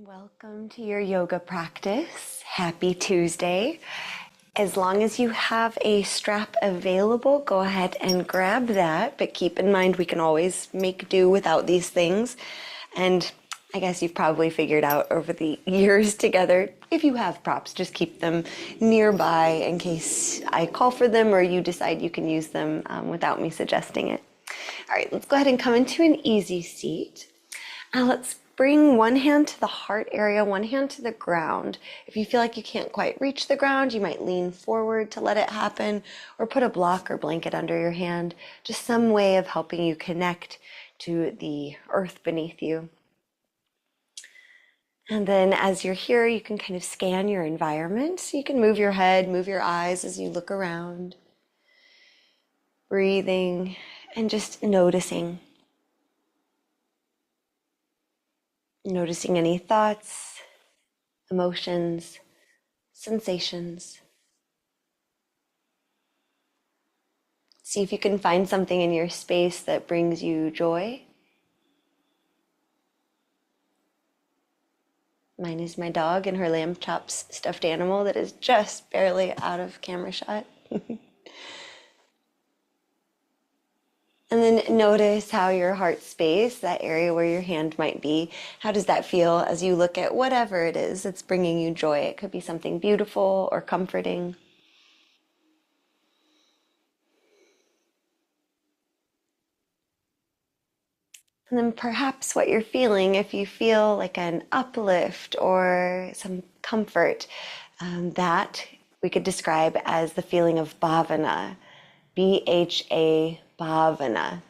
Welcome to your yoga practice. Happy Tuesday. As long as you have a strap available, go ahead and grab that, but keep in mind we can always make do without these things. And I guess you've probably figured out over the years together, if you have props, just keep them nearby in case I call for them or you decide you can use them without me suggesting it. All right, let's go ahead and come into an easy seat. Let's bring one hand to the heart area, one hand to the ground. If you feel like you can't quite reach the ground, you might lean forward to let it happen, or put a block or blanket under your hand. Just some way of helping you connect to the earth beneath you. And then as you're here, you can kind of scan your environment. So you can move your head, move your eyes as you look around. Breathing and just noticing. Noticing any thoughts, emotions, sensations. See if you can find something in your space that brings you joy. Mine is my dog and her lamb chops stuffed animal that is just barely out of camera shot. And then notice how your heart space, that area where your hand might be, how does that feel as you look at whatever it is that's bringing you joy? It could be something beautiful or comforting. And then perhaps what you're feeling, if you feel like an uplift or some comfort, that we could describe as the feeling of bhavana, B-H-A, bhavana,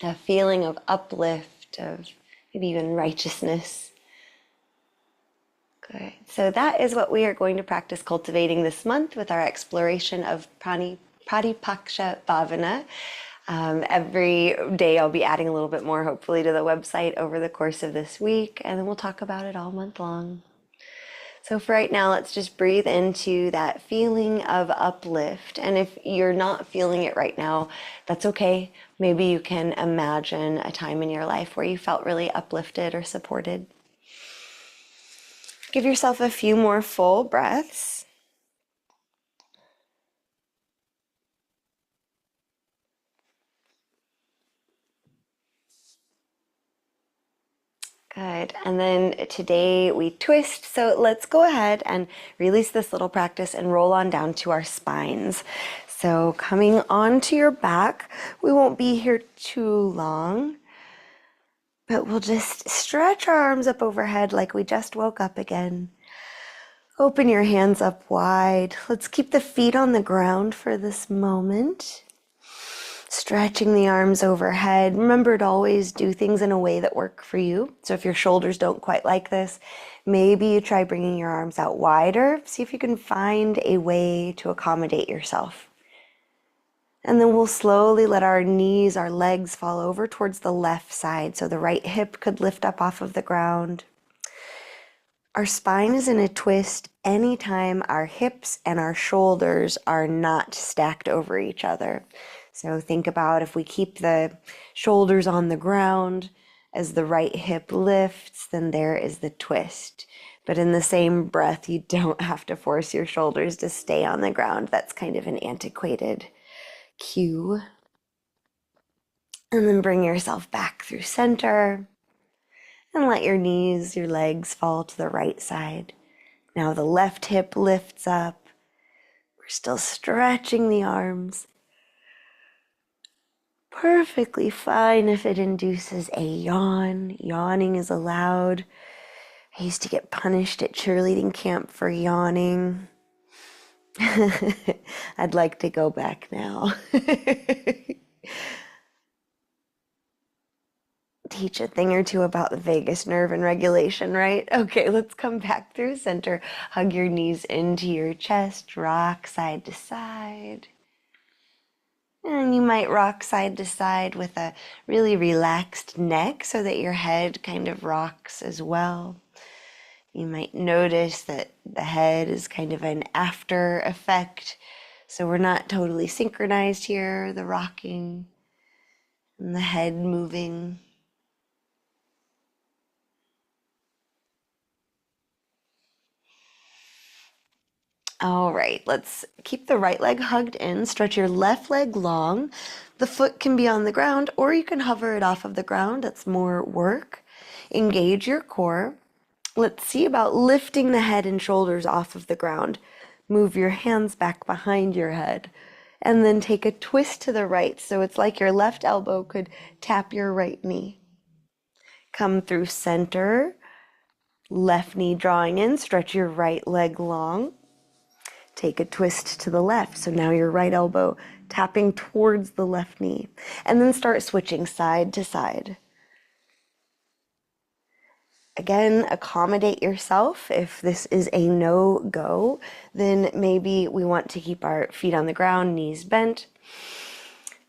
a feeling of uplift, of maybe even righteousness. Good. So that is what we are going to practice cultivating this month with our exploration of Pratipaksha Bhavana. Every day I'll be adding a little bit more, hopefully, to the website over the course of this week, and then we'll talk about it all month long. So for right now, let's just breathe into that feeling of uplift. And if you're not feeling it right now, that's okay. Maybe you can imagine a time in your life where you felt really uplifted or supported. Give yourself a few more full breaths. Good. And then today we twist. So let's go ahead and release this little practice and roll on down to our spines. So coming onto your back, we won't be here too long, but we'll just stretch our arms up overhead like we just woke up again. Open your hands up wide. Let's keep the feet on the ground for this moment. Stretching the arms overhead. Remember to always do things in a way that work for you. So if your shoulders don't quite like this, maybe you try bringing your arms out wider. See if you can find a way to accommodate yourself. And then we'll slowly let our knees, our legs fall over towards the left side. So the right hip could lift up off of the ground. Our spine is in a twist anytime our hips and our shoulders are not stacked over each other. So think about if we keep the shoulders on the ground as the right hip lifts, then there is the twist. But in the same breath, you don't have to force your shoulders to stay on the ground. That's kind of an antiquated cue. And then bring yourself back through center and let your knees, your legs fall to the right side. Now the left hip lifts up. We're still stretching the arms. Perfectly fine if it induces a yawn. Yawning is allowed. I used to get punished at cheerleading camp for yawning. I'd like to go back now. Teach a thing or two about the vagus nerve and regulation, right? Okay, let's come back through center. Hug your knees into your chest. Rock side to side. And you might rock side to side with a really relaxed neck so that your head kind of rocks as well. You might notice that the head is kind of an after effect. So we're not totally synchronized here, the rocking and the head moving. All right, let's keep the right leg hugged in. Stretch your left leg long. The foot can be on the ground, or you can hover it off of the ground. That's more work. Engage your core. Let's see about lifting the head and shoulders off of the ground. Move your hands back behind your head. And then take a twist to the right. So it's like your left elbow could tap your right knee. Come through center. Left knee drawing in. Stretch your right leg long. Take a twist to the left. So now your right elbow tapping towards the left knee. And then start switching side to side. Again, accommodate yourself. If this is a no-go, then maybe we want to keep our feet on the ground, knees bent.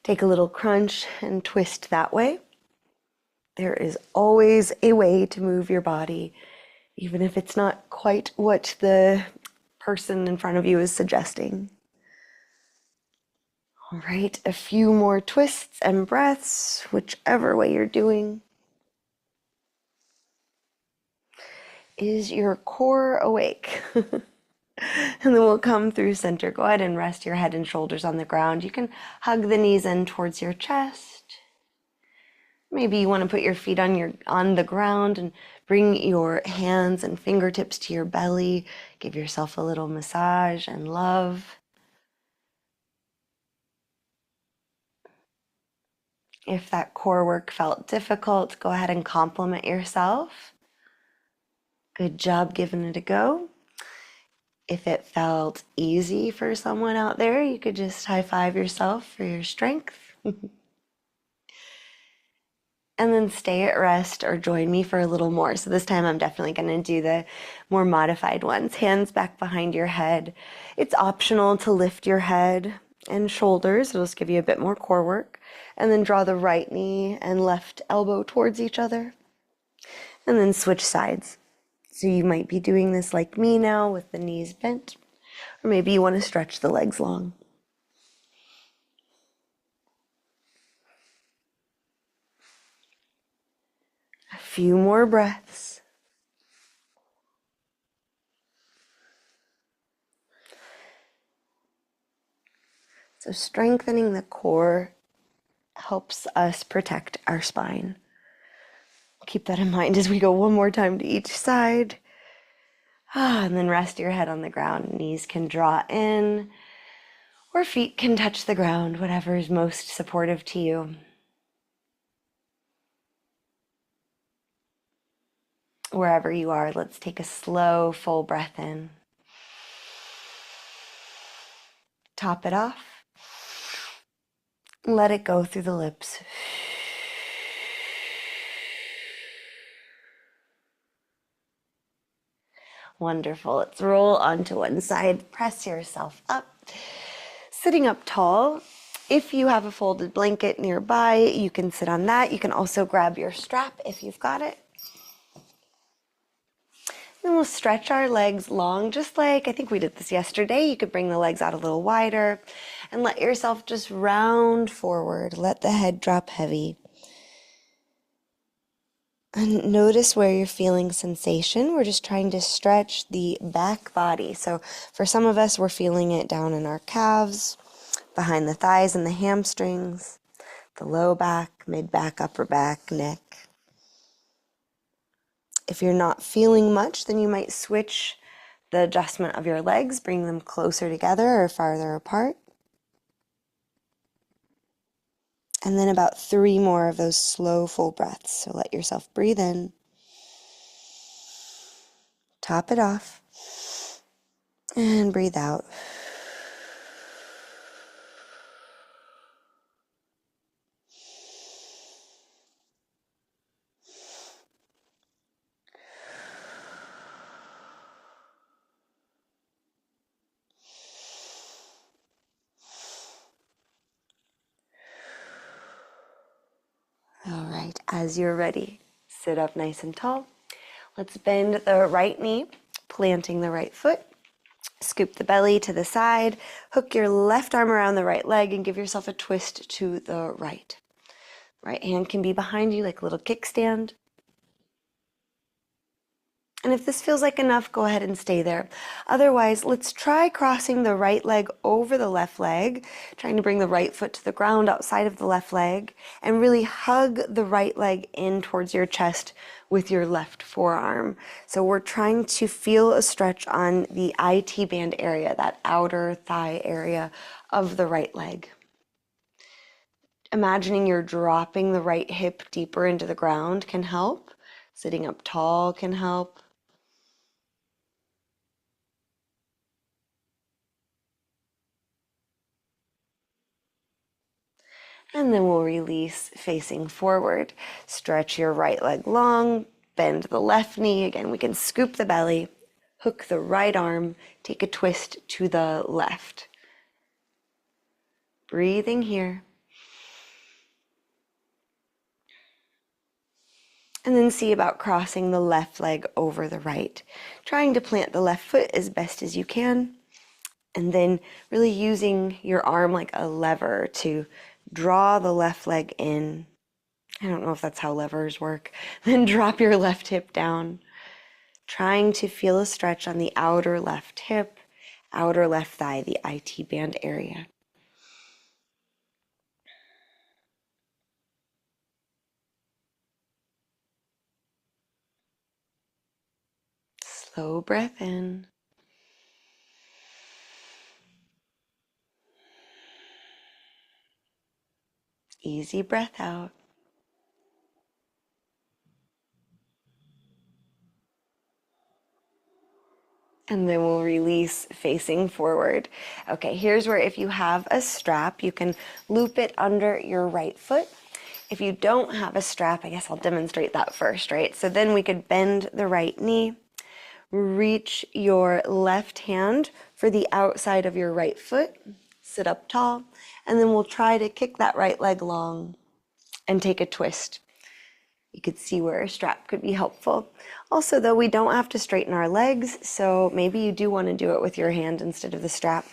Take a little crunch and twist that way. There is always a way to move your body, even if it's not quite what the person in front of you is suggesting. All right, a few more twists and breaths, whichever way you're doing. Is your core awake? And then we'll come through center. Go ahead and rest your head and shoulders on the ground. You can hug the knees in towards your chest. Maybe you want to put your feet on the ground and bring your hands and fingertips to your belly. Give yourself a little massage and love. If that core work felt difficult, go ahead and compliment yourself. Good job giving it a go. If it felt easy for someone out there, you could just high five yourself for your strength. And then stay at rest or join me for a little more. So this time I'm definitely going to do the more modified ones. Hands back behind your head. It's optional to lift your head and shoulders. It'll just give you a bit more core work. And then draw the right knee and left elbow towards each other. And then switch sides. So you might be doing this like me now with the knees bent. Or maybe you want to stretch the legs long. A few more breaths. So strengthening the core helps us protect our spine. Keep that in mind as we go one more time to each side. And then rest your head on the ground. Knees can draw in, or feet can touch the ground, whatever is most supportive to you. Wherever you are, let's take a slow, full breath in. Top it off. Let it go through the lips. Wonderful. Let's roll onto one side. Press yourself up. Sitting up tall. If you have a folded blanket nearby, you can sit on that. You can also grab your strap if you've got it. Then we'll stretch our legs long, just like I think we did this yesterday. You could bring the legs out a little wider and let yourself just round forward. Let the head drop heavy. And notice where you're feeling sensation. We're just trying to stretch the back body. So for some of us, we're feeling it down in our calves, behind the thighs and the hamstrings, the low back, mid back, upper back, neck. If you're not feeling much, then you might switch the adjustment of your legs, bring them closer together or farther apart. And then about 3 more of those slow, full breaths. So let yourself breathe in. Top it off. And breathe out. All right, as you're ready, sit up nice and tall. Let's bend the right knee, planting the right foot. Scoop the belly to the side. Hook your left arm around the right leg and give yourself a twist to the right. Right hand can be behind you like a little kickstand. And if this feels like enough, go ahead and stay there. Otherwise, let's try crossing the right leg over the left leg, trying to bring the right foot to the ground outside of the left leg, and really hug the right leg in towards your chest with your left forearm. So we're trying to feel a stretch on the IT band area, that outer thigh area of the right leg. Imagining you're dropping the right hip deeper into the ground can help. Sitting up tall can help. And then we'll release facing forward. Stretch your right leg long, bend the left knee. Again, we can scoop the belly, hook the right arm, take a twist to the left. Breathing here. And then see about crossing the left leg over the right. Trying to plant the left foot as best as you can. And then really using your arm like a lever to draw the left leg in. I don't know if that's how levers work. Then drop your left hip down. Trying to feel a stretch on the outer left hip, outer left thigh, the IT band area. Slow breath in. Easy breath out. And then we'll release facing forward. Okay, here's where if you have a strap, you can loop it under your right foot. If you don't have a strap, I guess I'll demonstrate that first, right? So then we could bend the right knee, reach your left hand for the outside of your right foot, sit up tall, and then we'll try to kick that right leg long and take a twist. You could see where a strap could be helpful. Also, though, we don't have to straighten our legs, so maybe you do want to do it with your hand instead of the strap.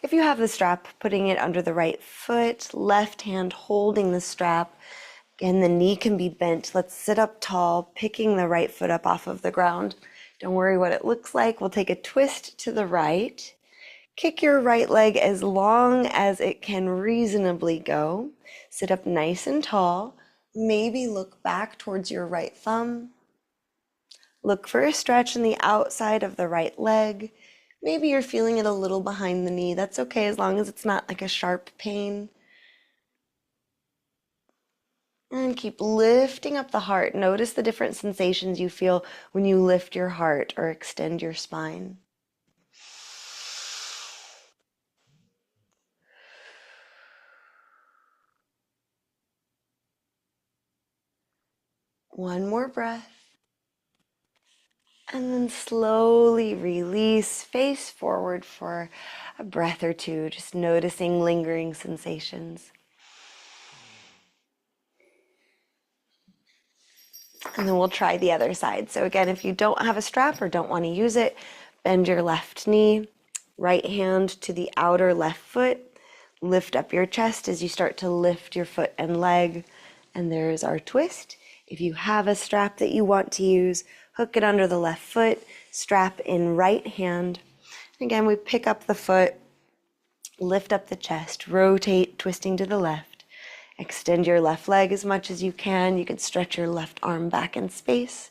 If you have the strap, putting it under the right foot, left hand holding the strap, and the knee can be bent. Let's sit up tall, picking the right foot up off of the ground. Don't worry what it looks like. We'll take a twist to the right. Kick your right leg as long as it can reasonably go. Sit up nice and tall. Maybe look back towards your right thumb. Look for a stretch in the outside of the right leg. Maybe you're feeling it a little behind the knee. That's okay as long as it's not like a sharp pain. And keep lifting up the heart. Notice the different sensations you feel when you lift your heart or extend your spine. One more breath. And then slowly release, face forward for a breath or two, just noticing lingering sensations. And then we'll try the other side. So again, if you don't have a strap or don't want to use it, bend your left knee, right hand to the outer left foot, lift up your chest as you start to lift your foot and leg. And there's our twist. If you have a strap that you want to use, hook it under the left foot, strap in right hand. Again, we pick up the foot, lift up the chest, rotate, twisting to the left. Extend your left leg as much as you can. You can stretch your left arm back in space.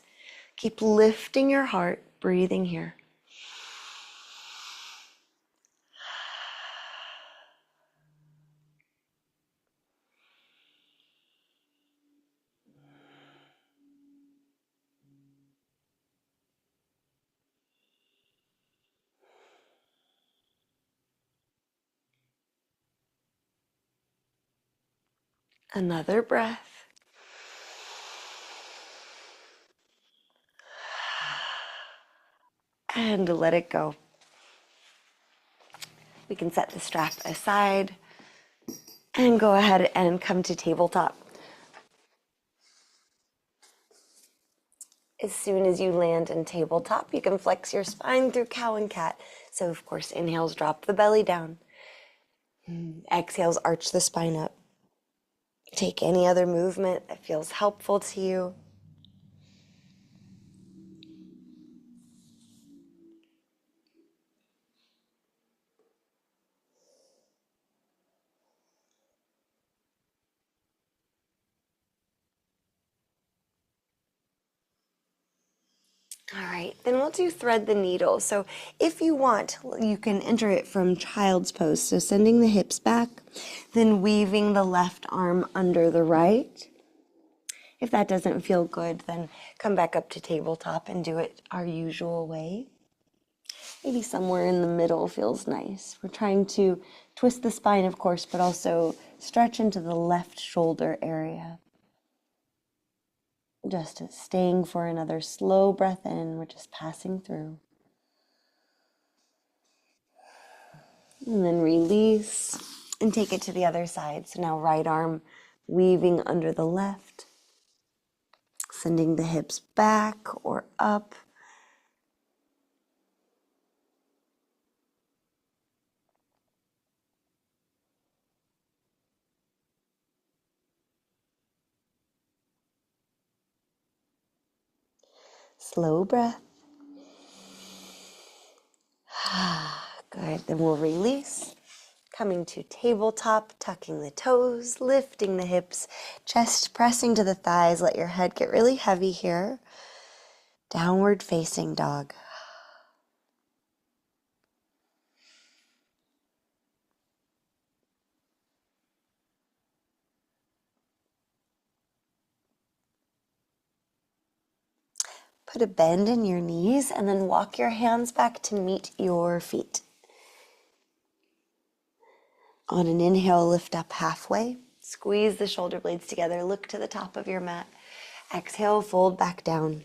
Keep lifting your heart, breathing here. Another breath. And let it go. We can set the strap aside and go ahead and come to tabletop. As soon as you land in tabletop, you can flex your spine through cow and cat. So of course, inhales, drop the belly down. Exhales, arch the spine up. Take any other movement that feels helpful to you. All right, then we'll do thread the needle. So if you want, you can enter it from child's pose. So sending the hips back, then weaving the left arm under the right. If that doesn't feel good, then come back up to tabletop and do it our usual way. Maybe somewhere in the middle feels nice. We're trying to twist the spine, of course, but also stretch into the left shoulder area. Just staying for another slow breath in. We're just passing through. And then release and take it to the other side. So now right arm weaving under the left, sending the hips back or up. Slow breath. Good. Then we'll release. Coming to tabletop, tucking the toes, lifting the hips, chest pressing to the thighs. Let your head get really heavy here. Downward facing dog. Put a bend in your knees and then walk your hands back to meet your feet. On an inhale, lift up halfway. Squeeze the shoulder blades together. Look to the top of your mat. Exhale, fold back down.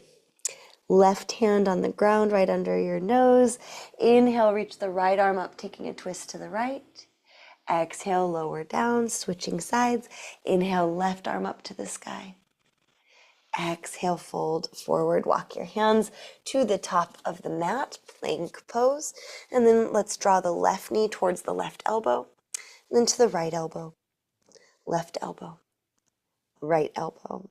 Left hand on the ground right under your nose. Inhale, reach the right arm up, taking a twist to the right. Exhale, lower down, switching sides. Inhale, left arm up to the sky. Exhale, fold forward. Walk your hands to the top of the mat, plank pose. And then let's draw the left knee towards the left elbow. Then to the right elbow, left elbow, right elbow.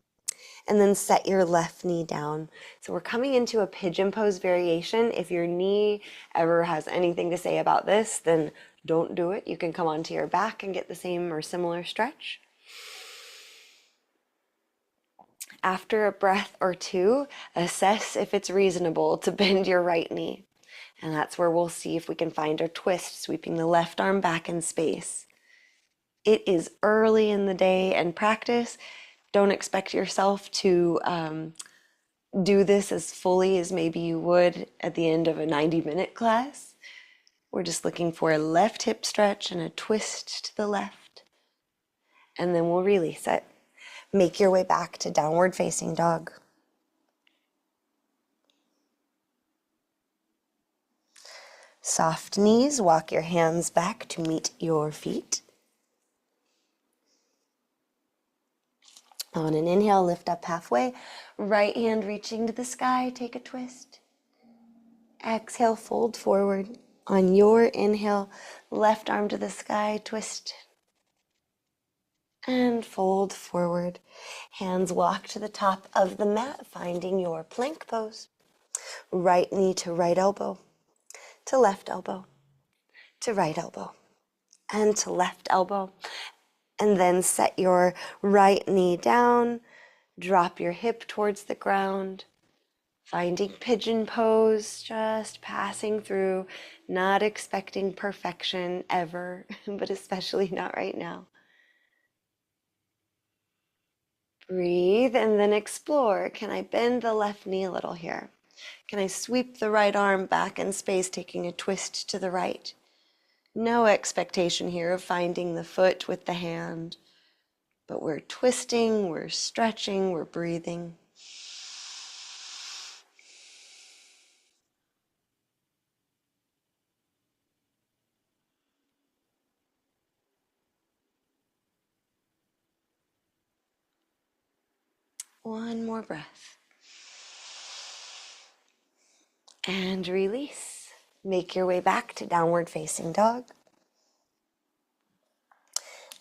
And then set your left knee down. So we're coming into a pigeon pose variation. If your knee ever has anything to say about this, then don't do it. You can come onto your back and get the same or similar stretch. After a breath or two, assess if it's reasonable to bend your right knee. And that's where we'll see if we can find our twist, sweeping the left arm back in space. It is early in the day and practice. Don't expect yourself to do this as fully as maybe you would at the end of a 90-minute class. We're just looking for a left hip stretch and a twist to the left. And then we'll release it. Make your way back to downward facing dog. Soft knees, walk your hands back to meet your feet. On an inhale, lift up halfway. Right hand reaching to the sky, take a twist. Exhale, fold forward. On your inhale, left arm to the sky, twist. And fold forward. Hands walk to the top of the mat, finding your plank pose. Right knee to right elbow, to left elbow, to right elbow, and to left elbow. And then set your right knee down, drop your hip towards the ground, finding pigeon pose, just passing through, not expecting perfection ever, but especially not right now. Breathe and then explore. Can I bend the left knee a little here? Can I sweep the right arm back in space, taking a twist to the right? No expectation here of finding the foot with the hand. But we're twisting, we're stretching, we're breathing. One more breath. And release. Make your way back to downward facing dog.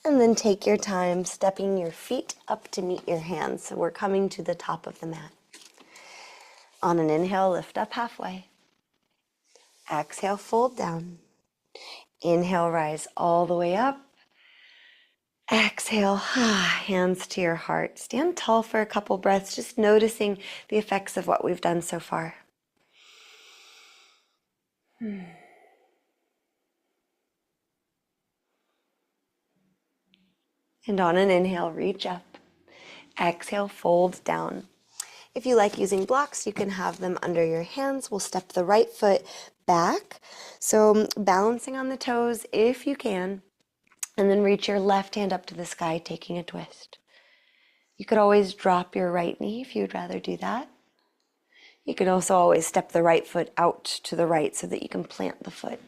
And then take your time stepping your feet up to meet your hands. So we're coming to the top of the mat. On an inhale, lift up halfway. Exhale, fold down. Inhale, rise all the way up. Exhale, hands to your heart. Stand tall for a couple breaths, just noticing the effects of what we've done so far. And on an inhale, reach up. Exhale, fold down. If you like using blocks, you can have them under your hands. We'll step the right foot back. So balancing on the toes if you can, and then reach your left hand up to the sky, taking a twist. You could always drop your right knee if you'd rather do that. You could also always step the right foot out to the right so that you can plant the foot.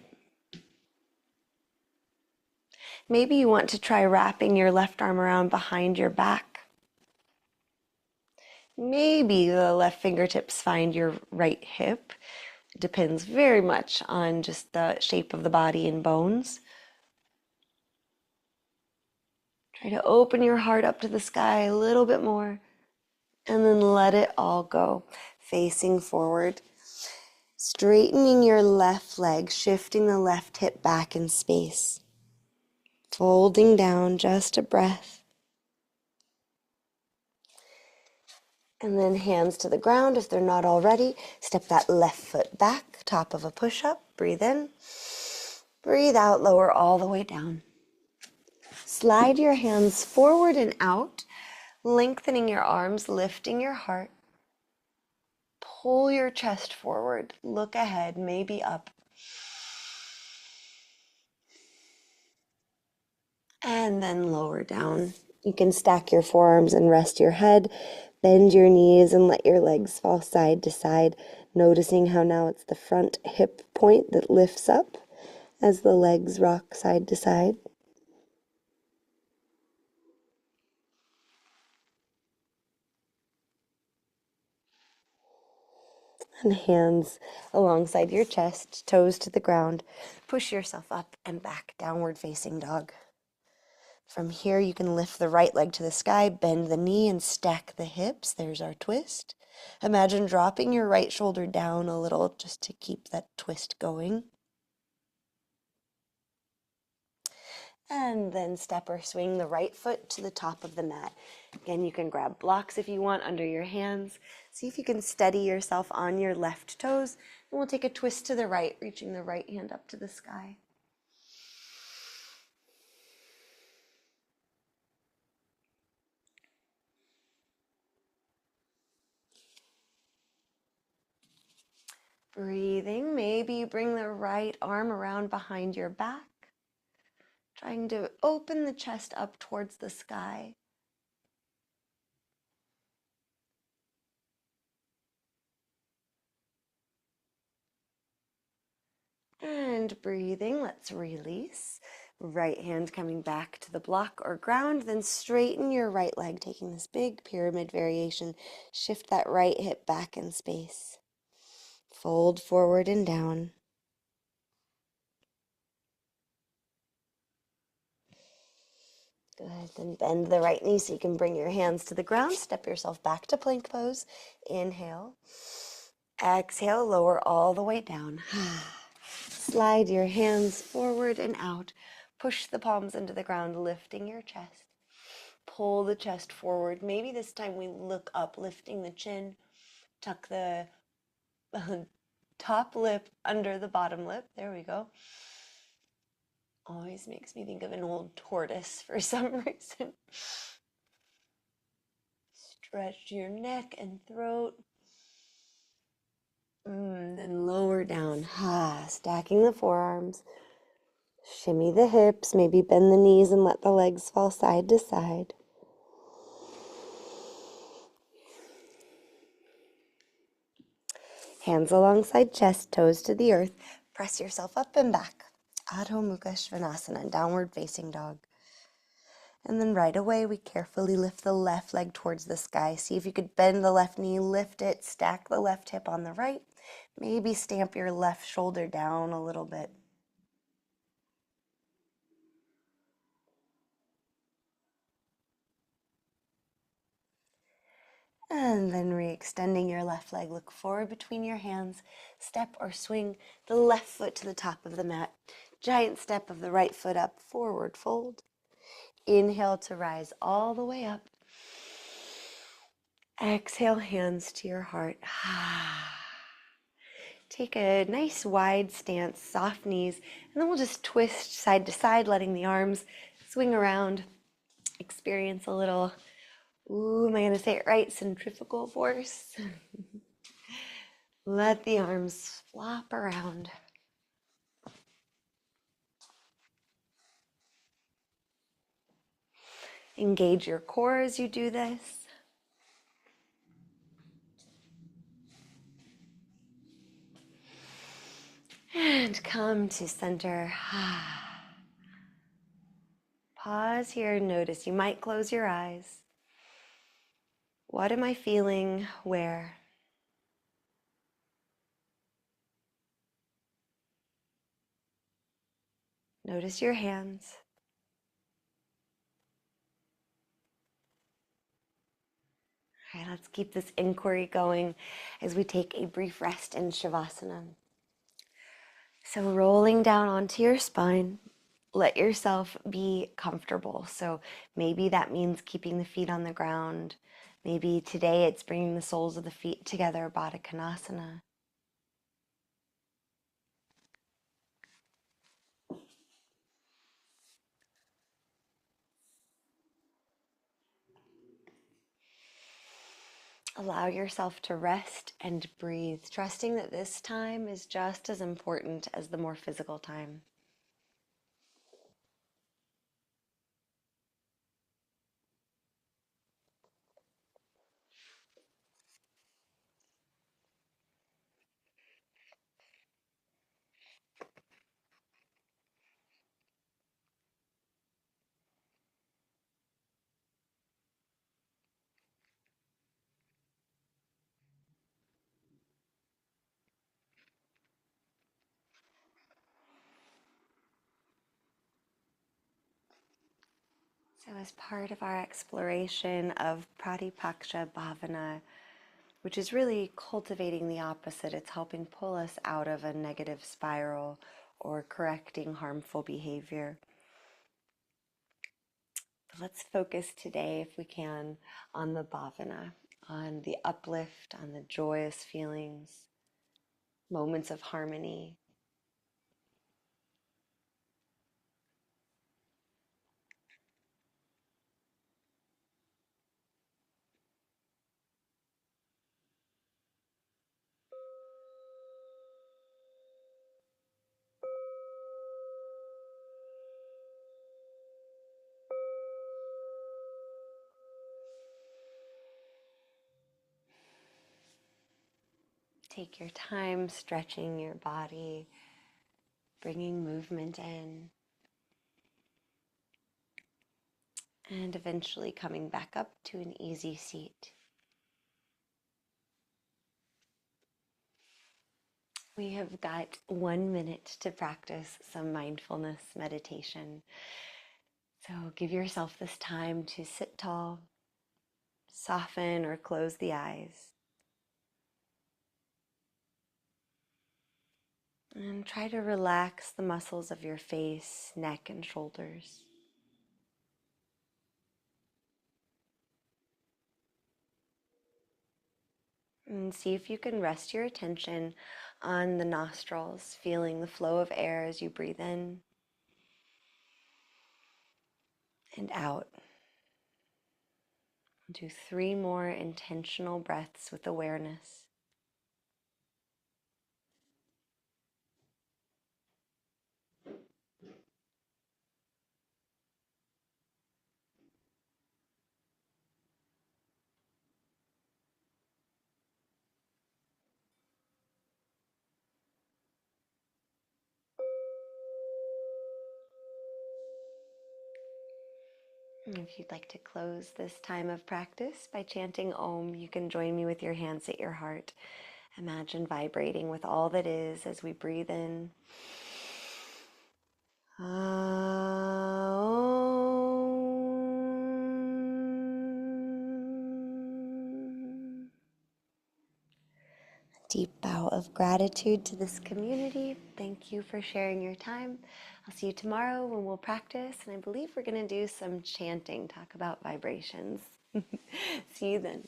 Maybe you want to try wrapping your left arm around behind your back. Maybe the left fingertips find your right hip. It depends very much on just the shape of the body and bones. Try to open your heart up to the sky a little bit more, and then let it all go, facing forward. Straightening your left leg, shifting the left hip back in space. Folding down, just a breath. And then hands to the ground if they're not already. Step that left foot back, top of a push-up. Breathe in. Breathe out, lower all the way down. Slide your hands forward and out, lengthening your arms, lifting your heart. Pull your chest forward, look ahead, maybe up. And then lower down. You can stack your forearms and rest your head. Bend your knees and let your legs fall side to side, noticing how now it's the front hip point that lifts up as the legs rock side to side. And hands alongside your chest, toes to the ground. Push yourself up and back, downward facing dog. From here, you can lift the right leg to the sky, bend the knee, and stack the hips. There's our twist. Imagine dropping your right shoulder down a little just to keep that twist going. And then step or swing the right foot to the top of the mat. Again, you can grab blocks if you want under your hands. See if you can steady yourself on your left toes. And we'll take a twist to the right, reaching the right hand up to the sky. Breathing, maybe you bring the right arm around behind your back, trying to open the chest up towards the sky. And breathing, let's release. Right hand coming back to the block or ground, then straighten your right leg, taking this big pyramid variation. Shift that right hip back in space. Fold forward and down. Good, then bend the right knee so you can bring your hands to the ground. Step yourself back to plank pose. Inhale. Exhale, lower all the way down. Slide your hands forward and out. Push the palms into the ground, lifting your chest. Pull the chest forward. Maybe this time we look up, lifting the chin. Tuck the top lip under the bottom lip. There we go. Always makes me think of an old tortoise for some reason. Stretch your neck and throat. Then lower down. Stacking the forearms. Shimmy the hips. Maybe bend the knees and let the legs fall side to side. Hands alongside chest, toes to the earth. Press yourself up and back. Adho Mukha Svanasana, downward facing dog. And then right away, we carefully lift the left leg towards the sky. See if you could bend the left knee, lift it, stack the left hip on the right. Maybe stamp your left shoulder down a little bit. And then re-extending your left leg, look forward between your hands, step or swing the left foot to the top of the mat. Giant step of the right foot up, forward fold. Inhale to rise all the way up. Exhale, hands to your heart. take a nice wide stance, soft knees, and then we'll just twist side to side, letting the arms swing around. Experience a little, ooh, am I gonna say it right? Centrifugal force. Let the arms flop around. Engage your core as you do this. And come to center. Pause here and notice. You might close your eyes. What am I feeling where? Notice your hands. All right, let's keep this inquiry going as we take a brief rest in Shavasana. So rolling down onto your spine, let yourself be comfortable. So maybe that means keeping the feet on the ground. Maybe today it's bringing the soles of the feet together, Baddha Konasana. Allow yourself to rest and breathe, trusting that this time is just as important as the more physical time. So as part of our exploration of Pratipaksha Bhavana, which is really cultivating the opposite, it's helping pull us out of a negative spiral or correcting harmful behavior. But let's focus today, if we can, on the bhavana, on the uplift, on the joyous feelings, moments of harmony. Take your time stretching your body, bringing movement in, and eventually coming back up to an easy seat. We have got 1 minute to practice some mindfulness meditation. So give yourself this time to sit tall, soften or close the eyes, and try to relax the muscles of your face, neck, and shoulders. And see if you can rest your attention on the nostrils, feeling the flow of air as you breathe in and out. Do 3 more intentional breaths with awareness. And if you'd like to close this time of practice by chanting Om, you can join me with your hands at your heart. Imagine vibrating with all that is as we breathe in. Om. Deep bow of gratitude to this community. Thank you for sharing your time. I'll see you tomorrow when we'll practice, and I believe we're going to do some chanting, talk about vibrations. See you then.